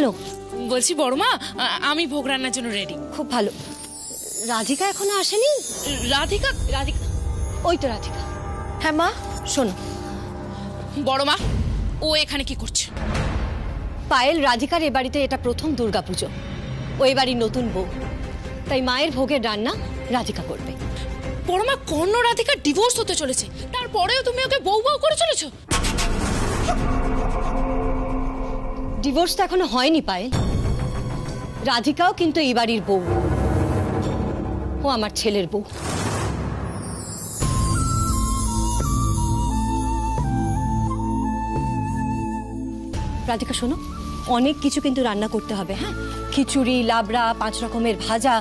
বলো। বলছি বড় মা, আমি ভোগ রান্নার জন্য রেডি। খুব ভালো। রাধিকা এখনো আসেনি? রাধিকা? রাধিকা, ওই তো রাধিকা। হ্যাঁ মা। শোনো বড় মা, ও এখানে কি করছে? পায়েল, রাধিকার এ বাড়িতে এটা প্রথম দুর্গাপুজো। ওই বাড়ির নতুন বউ, তাই মায়ের ভোগের রান্না রাধিকা করবে। বড় মা, কর্ণ রাধিকার ডিভোর্স হতে চলেছে, তারপরেও তুমি ওকে বউ বউ করে চলেছো। ডিভোর্স তো এখনো হয়নি পায়েল। রাধিকাও কিন্তু এই বাড়ির বউ, ও আমার ছেলের বউ। রাধিকা শোনো, অনেক কিছু কিন্তু রান্না করতে হবে। হ্যাঁ, খিচুড়ি, লাবড়া, 5 রকমের ভাজা,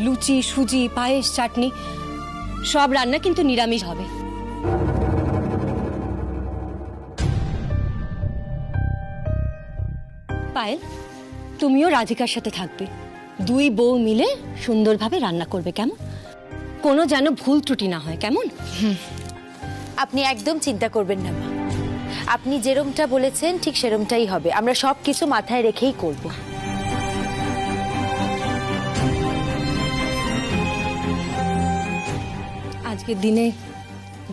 লুচি, সুজি, পায়েস, চাটনি, সব রান্না কিন্তু নিরামিষ হবে। পায়েল, তুমিও রাধিকার সাথে থাকবে। 2 বউ মিলে সুন্দরভাবে রান্না করবে, কেমন? কোনো যেন ভুল ত্রুটি না হয়, কেমন? আপনি একদম চিন্তা করবেন না মা, আপনি যেরমটা বলেছেন ঠিক সেরমটাই হবে। আমরা সব কিছু মাথায় রেখেই করব। আজকের দিনে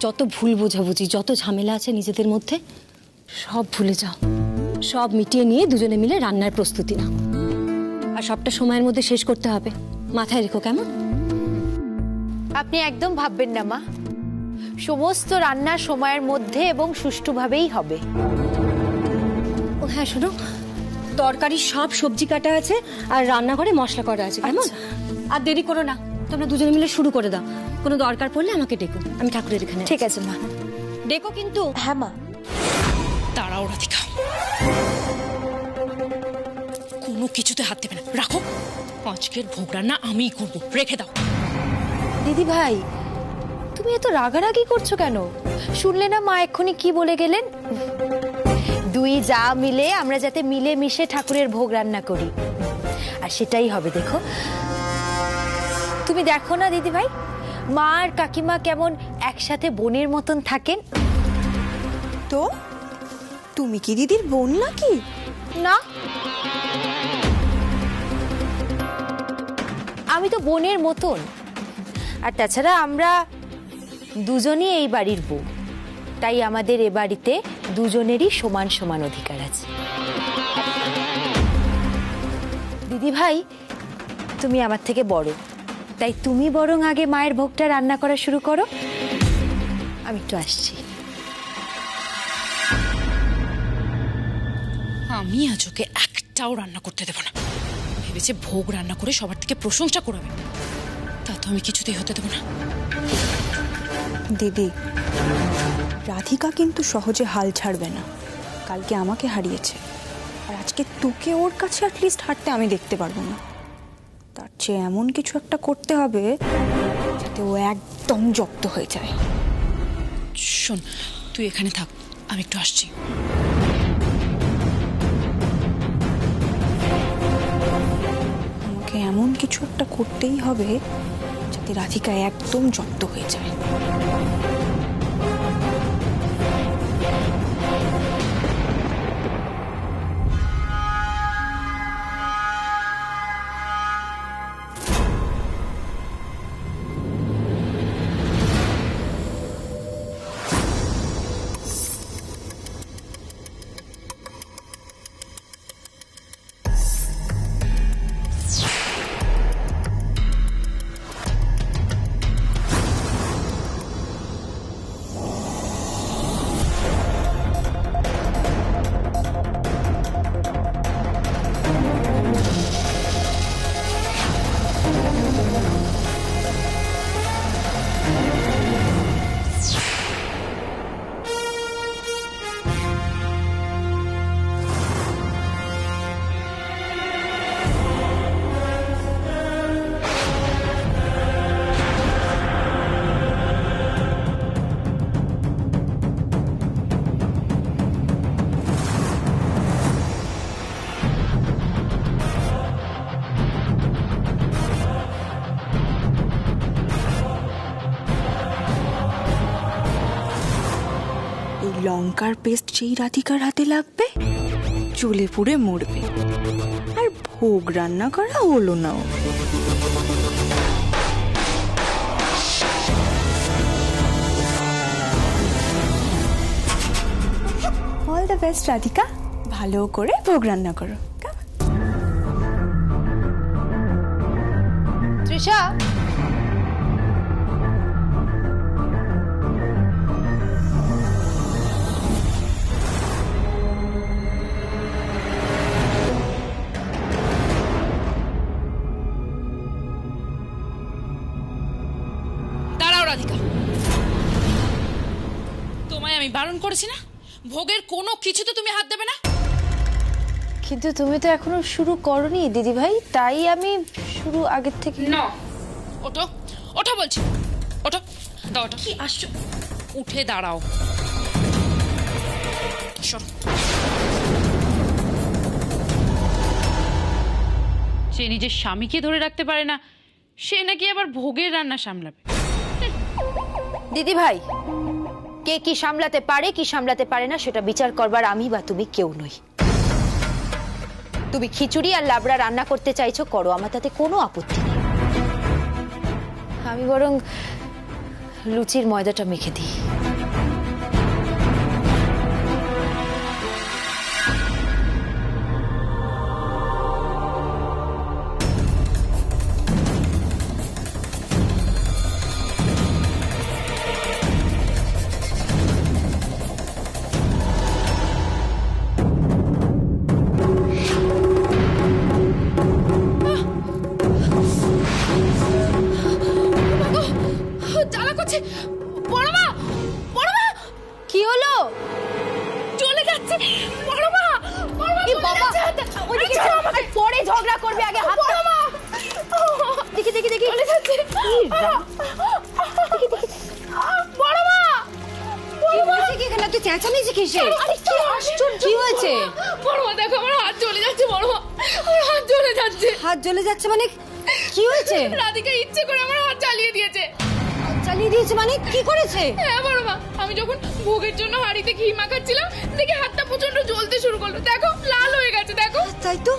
যত ভুল বোঝাবুঝি, যত ঝামেলা আছে নিজেদের মধ্যে, সব ভুলে যাও। সব মিটিয়ে নিয়ে দুজনে মিলে রান্নার প্রস্তুতি নাও। আর সবটা সময়ের মধ্যে শেষ করতে হবে, মাথায় রেখো, কেমন? আপনি একদম ভাববেন না মা, সমস্ত রান্না সময়ের মধ্যে এবং সুষ্ঠুভাবেই হবে। ও হ্যাঁ, শোনো, তরকারি সব সবজি কাটা আছে আর রান্নাঘরে মশলা করা আছে, কেমন? আর দেরি করো না, তোমরা দুজনে মিলে শুরু করে দাও। কোনো দরকার পড়লে আমাকে ডেকো, আমি ঠাকুরের এখানে। ঠিক আছে মা। ডেকো কিন্তু। হ্যাঁ মা। দাঁড়াও রাধিকা, কোনো কিছুতে হাত দেবে না, রাখো। আজকের ভোগ রান্না আমিই করবো, রেখে দাও। দিদি ভাই, তুমি এত রাগারাগি করছো কেন? শুনলে না মা এক্ষুনি কি বলে গেলেন? 2 যা মিলে আমরা যাতে মিলে মিশে ঠাকুরের ভোগ রান্না করি, আর সেটাই হবে। দেখো, তুমি দেখো না দিদি ভাই, মা আর কাকিমা কেমন একসাথে বোনের মতন থাকেন। তো তুমি কি দিদির বোন নাকি? না, আমি তো বোনের মতন। আর তাছাড়া আমরা দুজনই এই বাড়ির বউ, তাই আমাদের এ বাড়িতে দুজনেরই সমান সমান অধিকার আছে। দিদি ভাই, তুমি আমার থেকে বড়, তাই তুমি বরং আগে মায়ের ভোগটা রান্না করা শুরু করো, আমি একটু আসছি। আমি আজ ওকে একটাও রান্না করতে দেবো না। ভেবেছে ভোগ রান্না করে সবার থেকে প্রশংসা করাবে, তা তো আমি কিছুতেই হতে দেবো না। দিদি, রাধিকা কিন্তু সহজে হাল ছাড়বে না। কালকে আমাকে হারিয়েছে, আর আজকে তোকে ওর কাছে অ্যাটলিস্ট হারতে আমি দেখতে পারবো না। তার চেয়ে এমন কিছু একটা করতে হবে যাতে ও একদম জব্দ হয়ে যায়। শোন, তুই এখানে থাক, আমি একটু আসছি। আমাকে এমন কিছু একটা করতেই হবে যাতে রাধিকা একদম জব্দ হয়ে যায়। লঙ্কার পেস্ট যেই রাধিকার হাতে লাগবে জ্বলে পুড়ে মরবে, আর ভোগ রান্না করা হলো না ওর। অল দ্য বেস্ট রাধিকা, ভালো করে ভোগ রান্না করো। তৃষা, দাঁড়াও রাধিকা, তোমায় আমি বারণ করেছি না, ভোগের কোনো কিছুতে তুমি হাত দেবে না। কিন্তু তুমি তো এখনো শুরু করনি দিদি ভাই, তাই আমি শুরু আগের থেকে। না, ওঠো ওঠো বলছি, ওঠো। দাও ওঠো। কি আসছো, উঠে দাঁড়াও। সরো। সে নিজের স্বামীকে ধরে রাখতে পারে না, সে নাকি আবার ভোগের রান্না সামলাবে। দিদি ভাই, কে কি সামলাতে পারে কি সামলাতে পারে না সেটা বিচার করবার আমি বা তুমি কেউ নই। তুমি খিচুড়ি আর লাবড়া রান্না করতে চাইছো, করো, আমার তাতে কোনো আপত্তি নেই। আমি বরং লুচির ময়দাটা মেখে দিই। জ্বালা করছে। বড় মা, বড় মা, কি হলো? চলে যাচ্ছে। বড় মা, বড় মা, কি বাবা, ওইদিকে যাও, আর পরে ঝগড়া করবে, আগে হাত। বড় মা, দেখি দেখি দেখি, চলে যাচ্ছে। বড় মা, কি হয়েছে কি এখানে? তুই চেঁচামেচি কিসের? আরে কি আশ্চর্য, কি হয়েছে? বড় মা দেখো, আমার হাত চলে যাচ্ছে। বড় মা, আমার হাত চলে যাচ্ছে। হাত জ্বলে যাচ্ছে মানে কি হয়েছে? রাধিকা ইচ্ছে করে আমার হাত জ্বালিয়ে দিয়েছে। চালিয়ে দিয়েছে মানে কি করেছে? হ্যাঁ বড় মা, আমি যখন ভোগের জন্য হাঁড়িতে ঘি মাখাচ্ছিলাম, দেখি হাতটা প্রচন্ড জ্বলতে শুরু করলো। দেখো, লাল হয়ে গেছে। দেখো। তাই তো।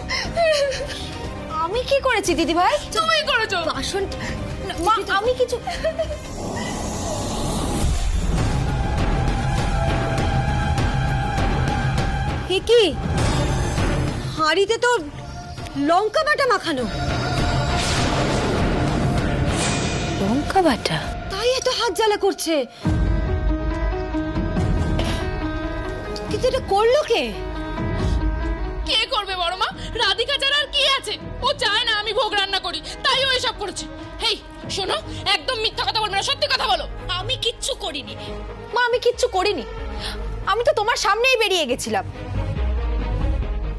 আমি কি করেছি দিদি ভাই? তুমি করেছো। বাসন মা, আমি কিছু। কি হাঁড়িতে তো লঙ্কা বাটা মাখানো। লঙ্কা বাটা? তাই এত হাত জ্বালা করছে। কিন্তু এটা করলো কে? কে করবে বড় মা? রাধিকা ছাড়া আর কি আছে? ও চায় না আমি ভোগ রান্না করি, তাই ও এসব করেছে। হেই শোনো, একদম মিথ্যা কথা বলবে না, সত্যি কথা বলো। আমি কিচ্ছু করিনি। মা, আমি কিচ্ছু করিনি, আমি তো তোমার সামনেই বেরিয়ে গেছিলাম।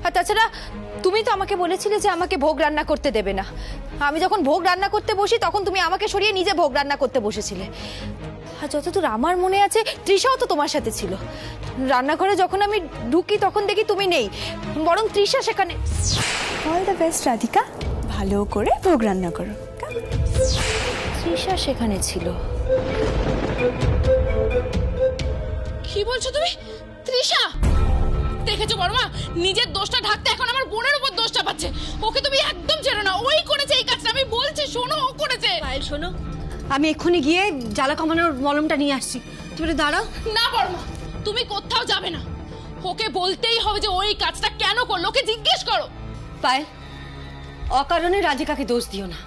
আর তাছাড়া তুমি তো আমাকে বলেছিলে যে আমাকে ভোগ রান্না করতে দেবে না। আমি যখন ভোগ রান্না করতে বসি তখন তুমি আমাকে সরিয়ে নিজে ভোগ রান্না করতে বসেছিলে। আর যতদূর আমার মনে আছে, তৃষাও তো তোমার সাথে ছিল। রান্নাঘরে যখন আমি ঢুকি তখন দেখি তুমি নেই, বরং তৃষা সেখানে। অল দ্য বেস্ট রাধিকা, ভালো করে ভোগ রান্না করো। তৃষা সেখানে ছিল। কি বলছো তুমি? তৃষা? দেখেছো বড় মা, নিজের দোষটা ঢাকতে এখন আমার বোনের উপর দোষটা পাচ্ছে। ওকে তুমি একদম ছেড়ো না, ওই করেছে এই কাজটা। আমি বলছি শোনো, ও করেছে। পায়েল শোনো, আমি এক্ষুনি গিয়ে জ্বালা কমানোর মলমটা নিয়ে আসছি। তুমি একটু দাঁড়াও। না বড় মা, তুমি কোথাও যাবে না। ওকে বলতেই হবে যে ওই কাজটা কেন করলো, ওকে জিজ্ঞেস করো। পায়েল, অকারণে রাধিকাকে দোষ দিও না।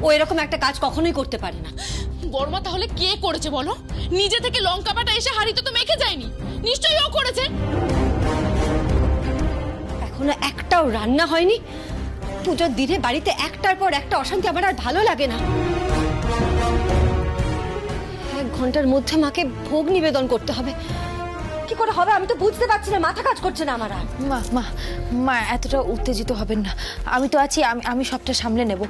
ও এরকম একটা কাজ কখনোই করতে পারে না। বড়মা, তাহলে কে করেছে বলো? নিজে থেকে লঙ্কা বাটা এসে হাড়িতে তো মেখে যায়নি, নিশ্চয়ই ও করেছে। এখনো একটাও রান্না হয়নি। পুজোর দিনে বাড়িতে একটার পর একটা অশান্তি, আমার আর ভালো লাগে না। 1 ঘন্টার মধ্যে মাকে ভোগ নিবেদন করতে হবে। কি করে হবে আমি তো বুঝতে পারছি না, মাথা কাজ করছে না আমার আর। মা মা মা, এতটা উত্তেজিত হবেন না, আমি তো আছি, আমি সবটা সামলে নেব।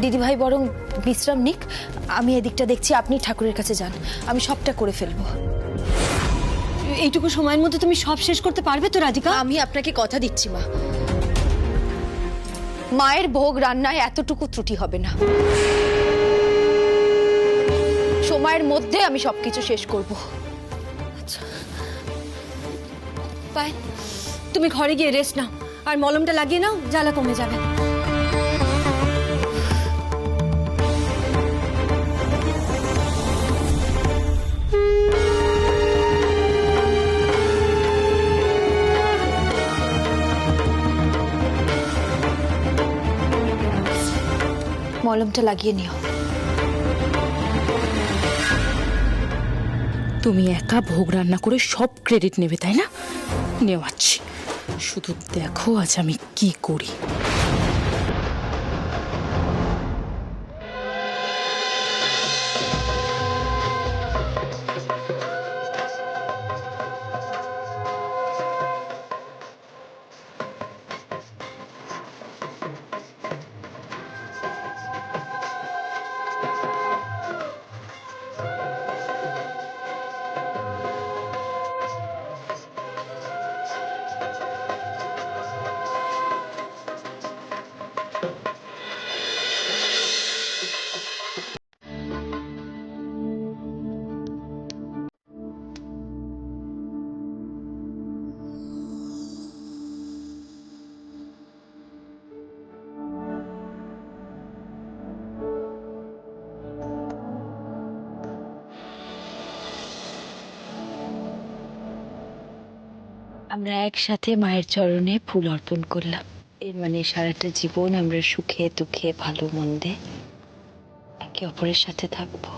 দিদিভাই বরং বিশ্রাম নিক, আমি এদিকটা দেখছি, আপনি ঠাকুরের কাছে যান, আমি সবটা করে ফেলবো। এইটুকু সময়ের মধ্যে তুমি সব শেষ করতে পারবে তো রাধিকা? আমি আপনাকে কথা দিচ্ছি মা, মায়ের ভোগ রান্নায় এতটুকু ত্রুটি হবে না। সময়ের মধ্যে আমি সবকিছু শেষ করব। আচ্ছা পায়েল, তুমি ঘরে গিয়ে রেস্ট নাও, আর মলমটা লাগিয়ে নাও, জ্বালা কমে যাবে। মলমটা লাগিয়ে নিও। তুমি একা ভোগ রান্না করে সব ক্রেডিট নেবে তাই না? নেওয়াচ্ছি, শুধু দেখো আজ আমি কি করি। আমরা একসাথে মায়ের চরণে ফুল অর্পণ করলাম। এর মানে সারাটা জীবন আমরা সুখে দুঃখে ভালো মন্দে একে অপরের সাথে থাকবো।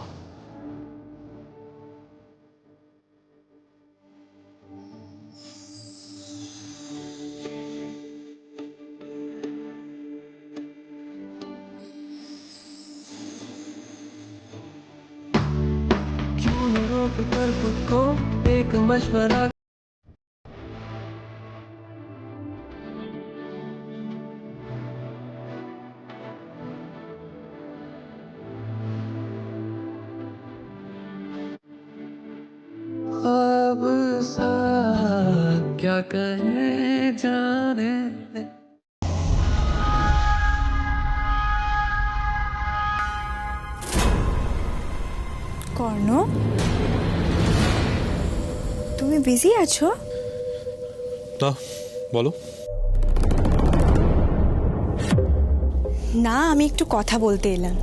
पर खुद को एक मशवरा अब सा क्या कहे जाने কর্ণ, তুমি বিজি আছো? না, বলো। না, আমি একটু কথা বলতে এলাম।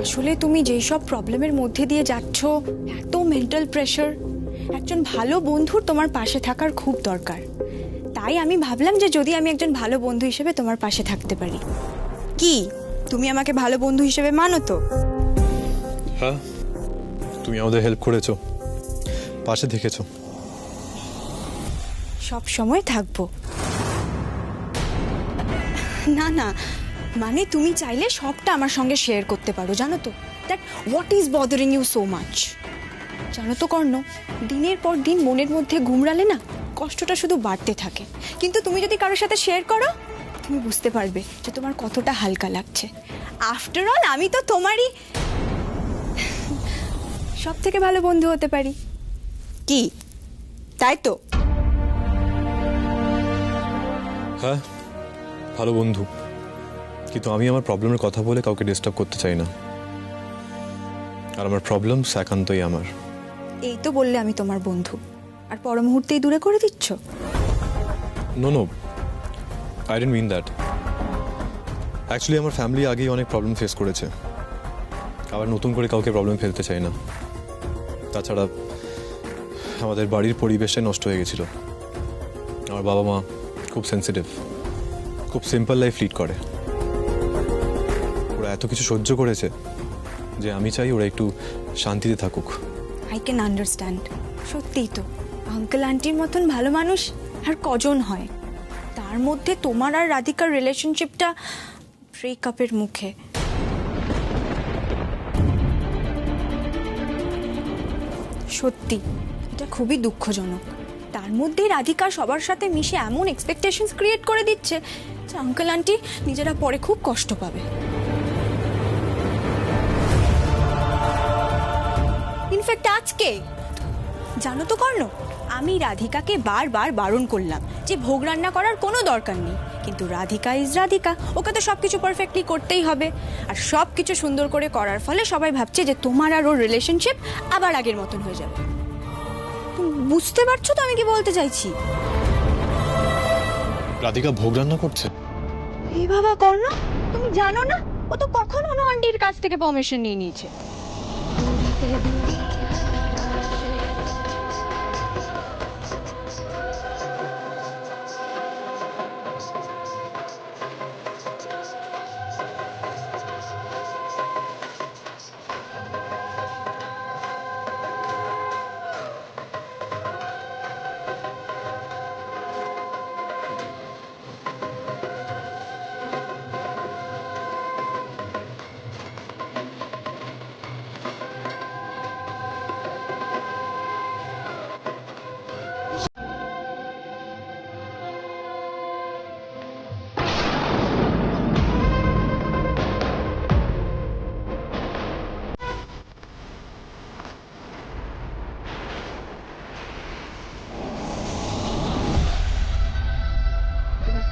আসলে তুমি যেই সব প্রবলেমের মধ্যে দিয়ে যাচ্ছ, এত মেন্টাল প্রেশার, একজন ভালো বন্ধুর তোমার পাশে থাকার খুব দরকার। তাই আমি ভাবলাম যে যদি আমি একজন ভালো বন্ধু হিসেবে তোমার পাশে থাকতে পারি। কি তুমি আমাকে ভালো বন্ধু হিসেবে মানো তো? হ্যাঁ, তুমি আমাদের হেল্প করেছো, পাশে থেকেছো। সব সময় থাকবো। না না, মানে তুমি চাইলে সবটা আমার সঙ্গে শেয়ার করতে পারো, জানো তো? That what is bothering you so much. জানো তো কর্ণ, দিনের পর দিন মনের মধ্যে ঘুমড়ালে না কষ্টটা শুধু বাড়তে থাকে, কিন্তু তুমি যদি কারোর সাথে শেয়ার করো তুমি বুঝতে পারবে যে তোমার কতটা হালকা লাগছে। আফটার অল আমি তো তোমারই সব থেকে ভালো বন্ধু হতে পারি, কি তাই তো? হ্যাঁ, ভালো বন্ধু, কিন্তু আমি আমার প্রবলেমের কথা বলে কাউকে ডিস্টার্ব করতে চাই না। আর আমার প্রবলেম একান্তই আমার। এই তো বললে আমি তোমার বন্ধু, আর পর মুহূর্তেই দূরে করে দিচ্ছ। No no, I don't mean that. Actually আমার ফ্যামিলি আগেই অনেক প্রবলেম ফেস করেছে, আবার নতুন করে কাউকে প্রবলেম ফেলতে চাই না। তাছাড়া আমাদের বাড়ির পরিবেশটাই নষ্ট হয়ে গেছিল। আমার বাবা মা খুব সেন্সিটিভ, খুব সিম্পল লাইফ লিড করে। ওরা এত কিছু সহ্য করেছে যে আমি চাই ওরা একটু শান্তিতে থাকুক। I can understand. সত্যিই তো, আঙ্কেল আন্টির মতন ভালো মানুষ আর কজন হয়? তার মধ্যে তোমার আর রাধিকার রিলেশনশিপটা ব্রেকআপের মুখে। সত্যি এটা খুবই দুঃখজনক। তার মধ্যে রাধিকা সবার সাথে মিশে এমন এক্সপেকটেশনস ক্রিয়েট করে দিচ্ছে যে আঙ্কেল আন্টি নিজেরা পরে খুব কষ্ট পাবে। ইনফ্যাক্ট আজকে জানো তো কর্ণ, আমি রাধিকাকে বারবার বারণ করলাম যে ভোগ রান্না করার কোনো দরকার নেই, কিন্তু রাধিকা ইজ রাধিকা, ওকে তো সবকিছু পারফেক্টলি করতেই হবে। আর সবকিছু সুন্দর করে করার ফলে সবাই ভাবছে যে তোমার আর ওর রিলেশনশিপ আবার আগের মতন হয়ে যাবে। বুঝতে পারছো তো আমি কি বলতে চাইছি? রাধিকা ভোগ রান্না করছে? এই বাবা কর না, তুমি জানো না ও তো কখন অনু আন্টির কাছ থেকে পারমিশন নিয়ে নিয়েছে।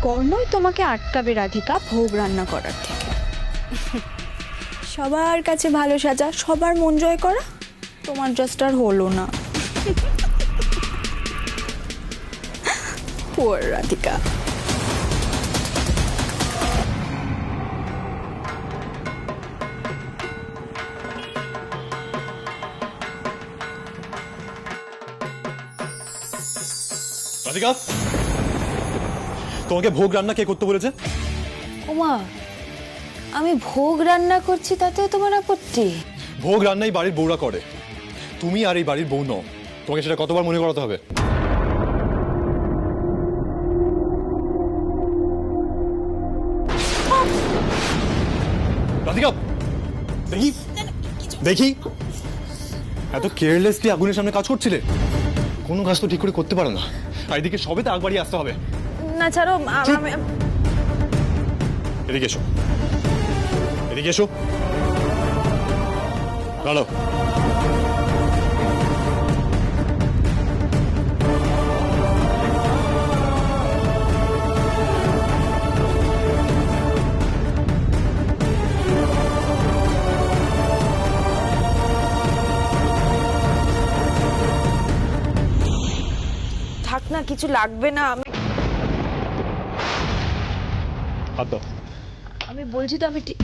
কর্ণই তোমাকে আটকাবে রাধিকা ভোগ রান্না করার থেকে। সবার কাছে ভালো সাজা, সবার মন জয় করা, তোমার জাস্ট আর হলো না। পোর রাধিকা। রাধিকা, তোমাকে ভোগ রান্না কে করতে বলেছে? ওমা, আমি ভোগ রান্না করছি তাতেও তোমার আপত্তি? ভোগ রান্নাই বাড়ির বউরা করে, তুমি আর এই বাড়ির বউ নও। তোমাকে সেটা কতবার মনে করাতে হবে? রাধিকা, দেখি দেখি এত কেয়ারলেসলি আগুনের সামনে কাজ করছিলে। কোনো কাজ তো ঠিক করে করতে পারো না, আর এদিকে সবে তো আগ বাড়িয়ে আসতে হবে। না ছাড়ো, এদিকে এসো, এদিকে এসো, দাঁড়াও। থাক না, কিছু লাগবে না। হাত দাও। আমি বলছি তো আমি ঠিক।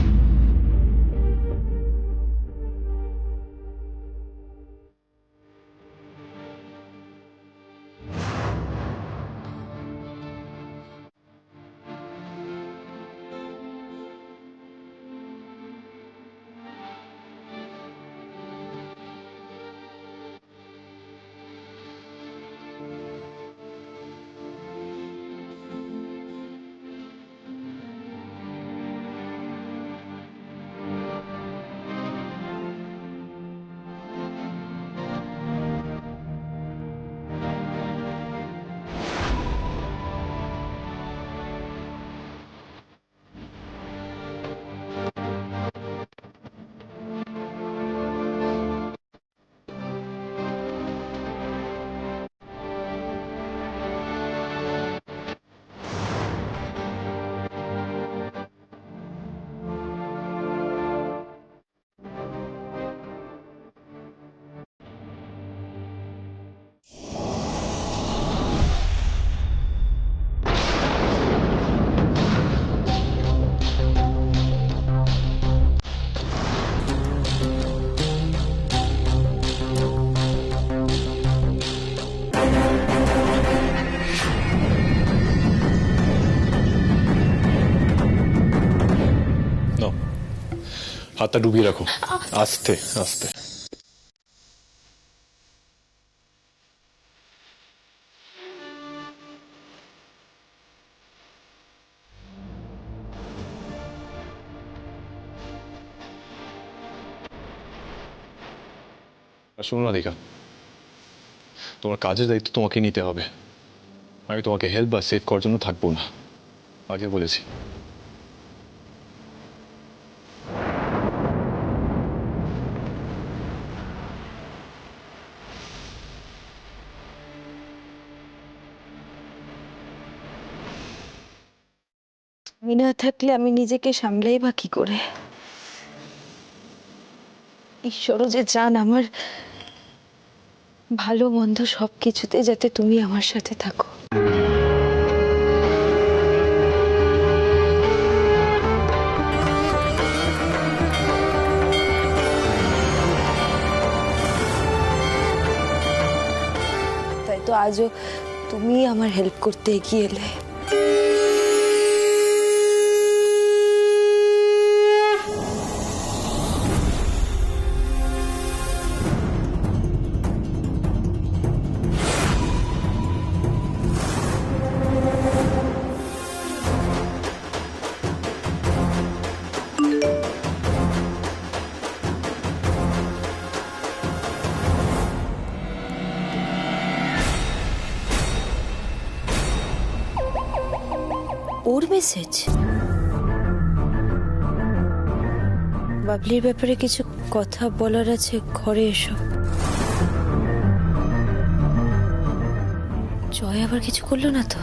হাতটা ডুবিয়ে রাখো, আস্তে আস্তে। আর শোনো রাধিকা, তোমার কাজের দায়িত্ব তোমাকে নিতে হবে। আমি তোমাকে হেল্প বা সেভ করার জন্য থাকবো না, আগে বলেছি। আমি না থাকলে আমি নিজেকে সামলাই বা কি করে? ঈশ্বরও যে চান আমার ভালো মন্দ সবকিছুতে যাতে তুমি আমার সাথে থাকো। আজও তুমি আমার হেল্প করতে এগিয়ে এলে। ওর মেসেজ? বাবলির ব্যাপারে কিছু কথা বলার আছে, ঘরে এসো। জয় আবার কিছু করলো না তো?